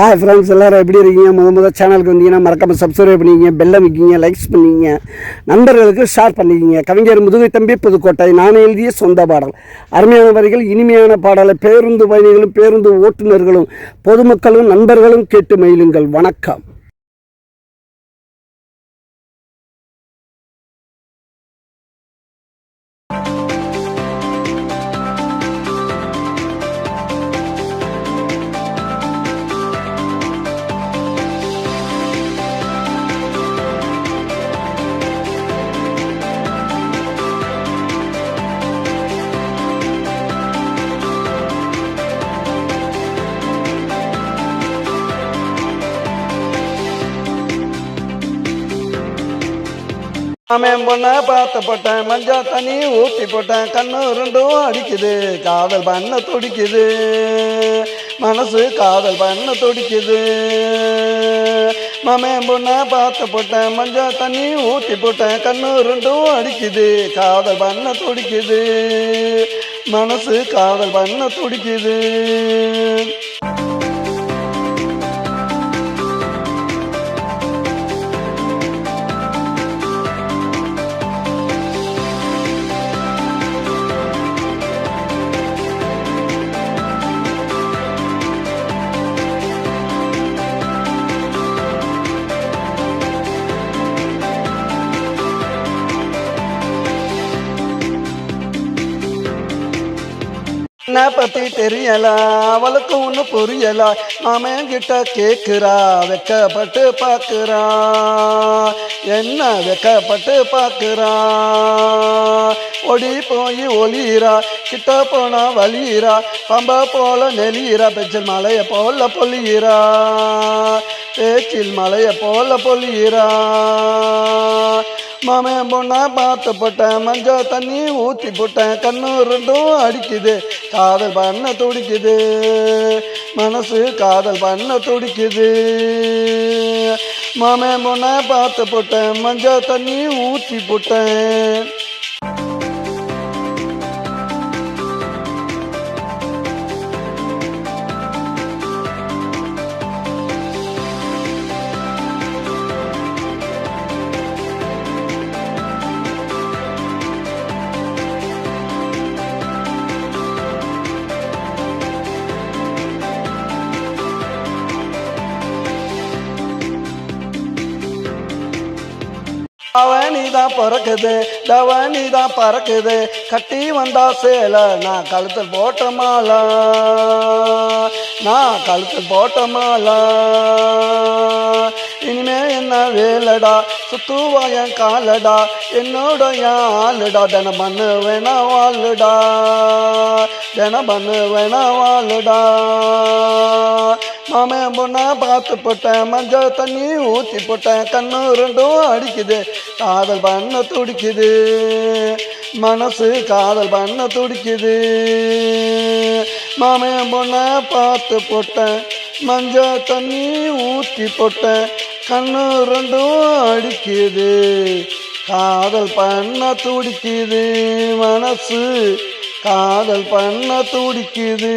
Hi friends, எல்லோரும் எப்படி இருக்கீங்க? முதல் சேனலுக்கு வந்தீங்கன்னா மறக்காமல் சப்ஸ்கிரைப் பண்ணிக்கிங்க, பெல்லை வைக்கிங்க, லைக்ஸ் பண்ணிக்கிங்க, நண்பர்களுக்கு ஷேர் பண்ணிக்கிங்க. கவிஞர் முதுகை தம்பி புதுக்கோட்டை. நான் எழுதிய சொந்த பாடல். அருமையான வரிகள், இனிமையான பாடலை பேருந்து பயணிகளும் பேருந்து ஓட்டுநர்களும் பொதுமக்களும் நண்பர்களும் கேட்டு மகிழுங்கள். வணக்கம். மாமன் பொண்ண பார்த்து போட்டேன், மஞ்சா தண்ணி ஊற்றி போட்டேன், கண்ணு ரெண்டும் அடிக்குது, காதல் பண்ண துடிக்குது, மனசு காதல் பண்ண துடிக்குது. மாமன் பொண்ண பார்த்து போட்டேன், மஞ்சா தண்ணி ஊற்றி போட்டேன், கண்ணு ரெண்டும் அடிக்குது, காதல் பண்ண துடிக்குது, மனசு காதல் பண்ண துடிக்குது. என்ன பத்தி தெரியல, அவளுக்கு ஒண்ணு புரியல, மாமன் கிட்ட கேக்குறா, வெக்கப்பட்டு பாக்குறா, என்ன வெக்கப்பட்டு பாக்குறா, ஒடி போய் ஒளிரா, கிட்ட போனா வலிரா, பம்ப போல நெளிரா, பெச்சில் மலைய போல பொலிரா, பேச்சில் மலைய போல பொலிரா. மாமன் பொண்ணா பார்த்து போட்டேன், மஞ்சா தண்ணி ஊற்றி போட்டேன், கண்ணு ரெண்டும் அடிக்குது, காதல் பண்ண துடிக்குது, மனசு காதல் பண்ண துடிக்குது. மாமன் பொண்ணா பார்த்து போட்டேன், மஞ்சா தண்ணி ஊற்றி போட்டேன். அவனிதான் பிறக்குது, தவனிதான் பறக்குது, கட்டி வந்தா சேல, நான் கழுத்தில் போட்ட மாலா, நான் கழுத்தில் போட்ட மாலா. இனிமே என்ன வேலடா, சுத்துவாயன் காலடா, என்னோட என் ஆளுடா, தினம் பண்ணு வேணா வாழுடா, தினம் பண்ணு வேணா வாழுடா. மாமன் பொண்ணா பார்த்து போட்டேன், மஞ்சா தண்ணி ஊற்றி போட்டேன், கண்ணு ரெண்டும் அடிக்குது, காதல் பண்ண துடிக்குது, மனசு காதல் பண்ண துடிக்குது. மாமன் பொண்ணா பார்த்து போட்டேன், மஞ்சா தண்ணி ஊற்றி போட்டேன், கண்ணு ரெண்டும் அடிக்குது, காதல் பண்ண துடிக்குது, மனசு காதல் பண்ண துடிக்குது.